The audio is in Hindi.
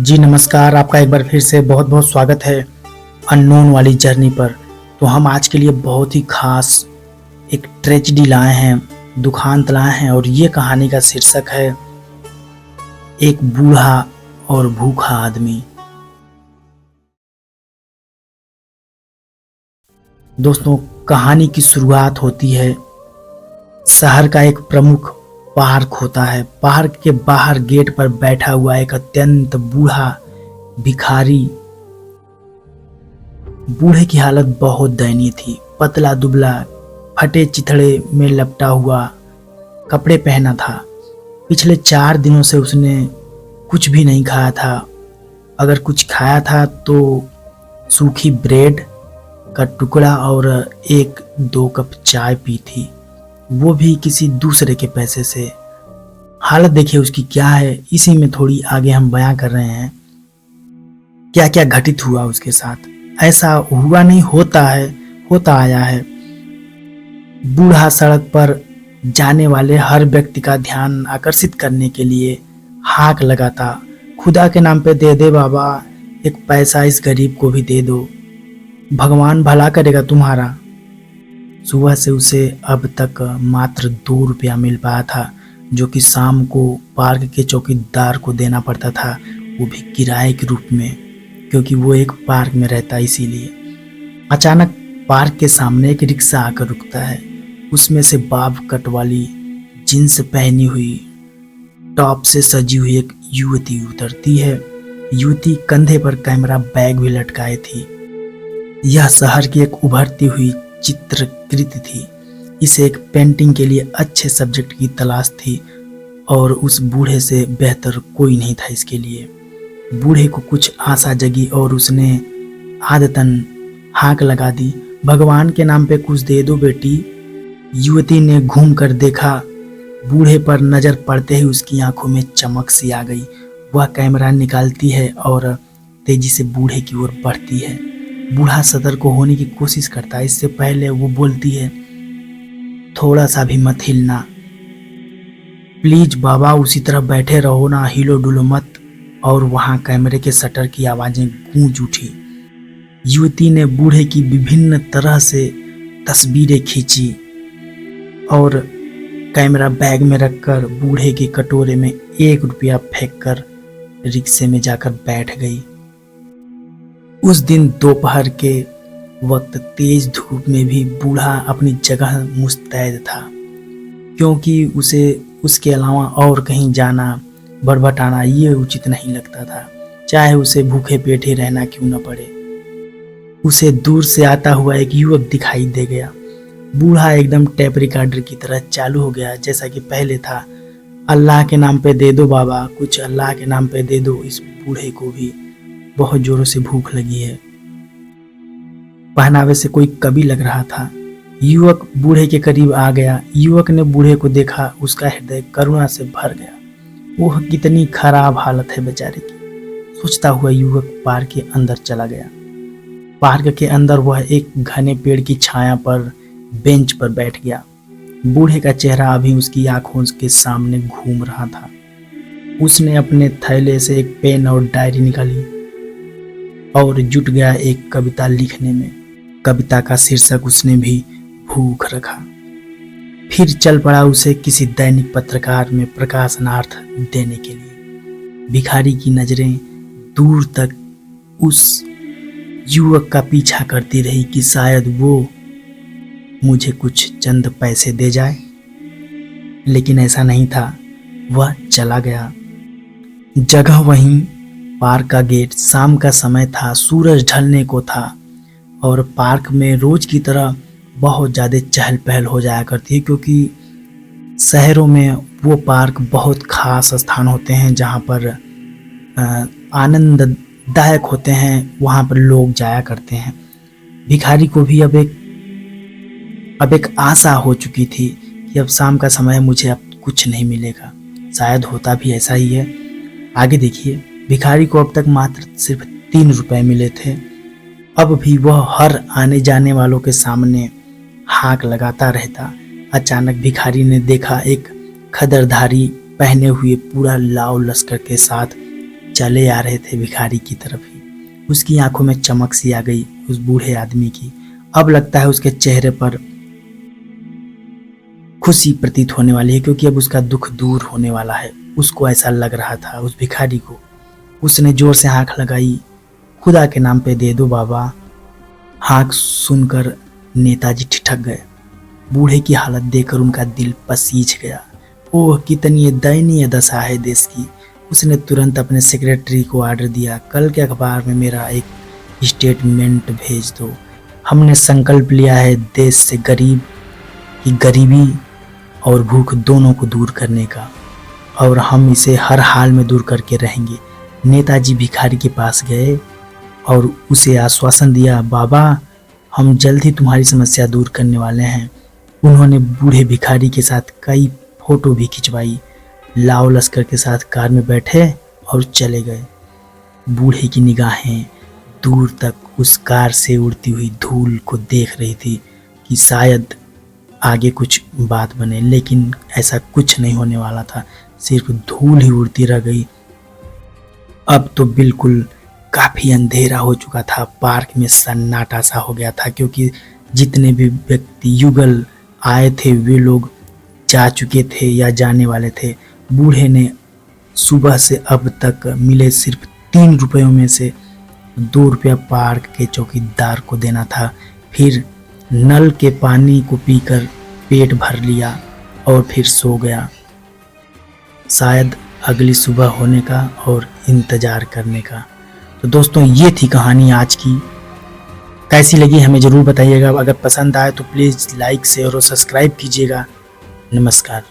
जी नमस्कार, आपका एक बार फिर से बहुत-बहुत स्वागत है अननोन वाली जर्नी पर। तो हम आज के लिए बहुत ही ख़ास एक ट्रेजेडी लाए हैं, दुखांत लाए हैं और ये कहानी का शीर्षक है एक बूढ़ा और भूखा आदमी। दोस्तों, कहानी की शुरुआत होती है शहर का एक प्रमुख पार्क होता है। पार्क के बाहर गेट पर बैठा हुआ एक अत्यंत बूढ़ा भिखारी। बूढ़े की हालत बहुत दयनीय थी। पतला दुबला, फटे चिथड़े में लपटा हुआ कपड़े पहना था। पिछले 4 दिनों से उसने कुछ भी नहीं खाया था। अगर कुछ खाया था तो सूखी ब्रेड का टुकड़ा और 1-2 कप चाय पी थी, वो भी किसी दूसरे के पैसे से। हालत देखिए उसकी क्या है, इसी में थोड़ी आगे हम बयां कर रहे हैं क्या क्या घटित हुआ उसके साथ। ऐसा हुआ नहीं, होता है, होता आया है। बूढ़ा सड़क पर जाने वाले हर व्यक्ति का ध्यान आकर्षित करने के लिए हाक लगाता, खुदा के नाम पे दे दे बाबा, एक पैसा इस गरीब को भी दे दो, भगवान भला करेगा तुम्हारा। सुबह से उसे अब तक मात्र 2 रुपया मिल पाया था, जो कि शाम को पार्क के चौकीदार को देना पड़ता था, वो भी किराए के रूप में, क्योंकि वो एक पार्क में रहता इसीलिए। अचानक पार्क के सामने एक रिक्शा आकर रुकता है। उसमें से बाब कट वाली जींस पहनी हुई, टॉप से सजी हुई एक युवती उतरती है। युवती कंधे पर कैमरा बैग भी लटकाए थी। यह शहर की एक उभरती हुई चित्रकृति थी। इसे एक पेंटिंग के लिए अच्छे सब्जेक्ट की तलाश थी और उस बूढ़े से बेहतर कोई नहीं था इसके लिए। बूढ़े को कुछ आशा जगी और उसने आदतन हाक लगा दी, भगवान के नाम पे कुछ दे दो बेटी। युवती ने घूम कर देखा। बूढ़े पर नजर पड़ते ही उसकी आंखों में चमक सी आ गई। वह कैमरा निकालती है और तेजी से बूढ़े की ओर बढ़ती है। बूढ़ा सतर्क होने की कोशिश करता है। इससे पहले वो बोलती है, थोड़ा सा भी मत हिलना प्लीज बाबा, उसी तरह बैठे रहो ना, हिलो डुलो मत। और वहां कैमरे के शटर की आवाजें गूंज उठी। युवती ने बूढ़े की विभिन्न तरह से तस्वीरें खींची और कैमरा बैग में रखकर बूढ़े के कटोरे में 1 रुपया फेंककर रिक्शे में जाकर बैठ गई। उस दिन दोपहर के वक्त तेज धूप में भी बूढ़ा अपनी जगह मुस्तैद था, क्योंकि उसे उसके अलावा और कहीं जाना, बड़बड़ाना ये उचित नहीं लगता था, चाहे उसे भूखे पेट ही रहना क्यों न पड़े। उसे दूर से आता हुआ एक युवक दिखाई दे गया। बूढ़ा एकदम टेप रिकॉर्डर की तरह चालू हो गया, जैसा कि पहले था। अल्लाह के नाम पे दे दो बाबा, कुछ अल्लाह के नाम पे दे दो। इस बूढ़े को भी बहुत जोरों से भूख लगी है। पहनावे से कोई कवि लग रहा था। युवक बूढ़े के करीब आ गया। युवक ने बूढ़े को देखा, उसका हृदय करुणा से भर गया। वह कितनी खराब हालत है बेचारे की, सोचता हुआ युवक पार्क के अंदर चला गया। पार्क के अंदर वह एक घने पेड़ की छाया पर बेंच पर बैठ गया। बूढ़े का चेहरा अभी उसकी आंखों के सामने घूम रहा था। उसने अपने थैले से एक पेन और डायरी निकाली और जुट गया एक कविता लिखने में। कविता का शीर्षक उसने भी भूख रखा। फिर चल पड़ा उसे किसी दैनिक पत्रकार में प्रकाशनार्थ देने के लिए। भिखारी की नजरें दूर तक उस युवक का पीछा करती रही कि शायद वो मुझे कुछ चंद पैसे दे जाए, लेकिन ऐसा नहीं था। वह चला गया। जगह वहीं, पार्क का गेट। शाम का समय था, सूरज ढलने को था और पार्क में रोज की तरह बहुत ज़्यादा चहल पहल हो जाया करती है, क्योंकि शहरों में वो पार्क बहुत खास स्थान होते हैं जहाँ पर आनंददायक होते हैं, वहाँ पर लोग जाया करते हैं। भिखारी को भी अब एक आशा हो चुकी थी कि अब शाम का समय है, मुझे अब कुछ नहीं मिलेगा। शायद होता भी ऐसा ही है। आगे देखिए, भिखारी को अब तक मात्र सिर्फ 3 रुपए मिले थे। अब भी वह हर आने जाने वालों के सामने हाक लगाता रहता। अचानक भिखारी ने देखा एक खदरधारी पहने हुए पूरा लाव लश्कर के साथ चले आ रहे थे भिखारी की तरफ ही। उसकी आंखों में चमक सी आ गई उस बूढ़े आदमी की। अब लगता है उसके चेहरे पर खुशी प्रतीत होने वाली है, क्योंकि अब उसका दुख दूर होने वाला है। उसको ऐसा लग रहा था उस भिखारी को। उसने जोर से आंख लगाई, खुदा के नाम पे दे दो बाबा। हाँक सुनकर नेताजी ठिठक गए। बूढ़े की हालत देखकर उनका दिल पसीज गया। ओह, कितनी दयनीय दशा है देश की। उसने तुरंत अपने सेक्रेटरी को ऑर्डर दिया, कल के अखबार में मेरा एक स्टेटमेंट भेज दो। हमने संकल्प लिया है देश से गरीब की गरीबी और भूख दोनों को दूर करने का, और हम इसे हर हाल में दूर करके रहेंगे। नेताजी भिखारी के पास गए और उसे आश्वासन दिया, बाबा हम जल्द ही तुम्हारी समस्या दूर करने वाले हैं। उन्होंने बूढ़े भिखारी के साथ कई फोटो भी खिंचवाई। लाओ लश्कर के साथ कार में बैठे और चले गए। बूढ़े की निगाहें दूर तक उस कार से उड़ती हुई धूल को देख रही थी कि शायद आगे कुछ बात बने, लेकिन ऐसा कुछ नहीं होने वाला था। सिर्फ धूल ही उड़ती रह गई। अब तो बिल्कुल काफी अंधेरा हो चुका था। पार्क में सन्नाटा सा हो गया था, क्योंकि जितने भी व्यक्ति युगल आए थे वे लोग जा चुके थे या जाने वाले थे। बूढ़े ने सुबह से अब तक मिले सिर्फ 3 रुपयों में से 2 रुपया पार्क के चौकीदार को देना था। फिर नल के पानी को पीकर पेट भर लिया और फिर सो गया, शायद अगली सुबह होने का और इंतजार करने का। तो दोस्तों, ये थी कहानी आज की। कैसी लगी हमें ज़रूर बताइएगा। अगर पसंद आए तो प्लीज़ लाइक शेयर और सब्सक्राइब कीजिएगा। नमस्कार।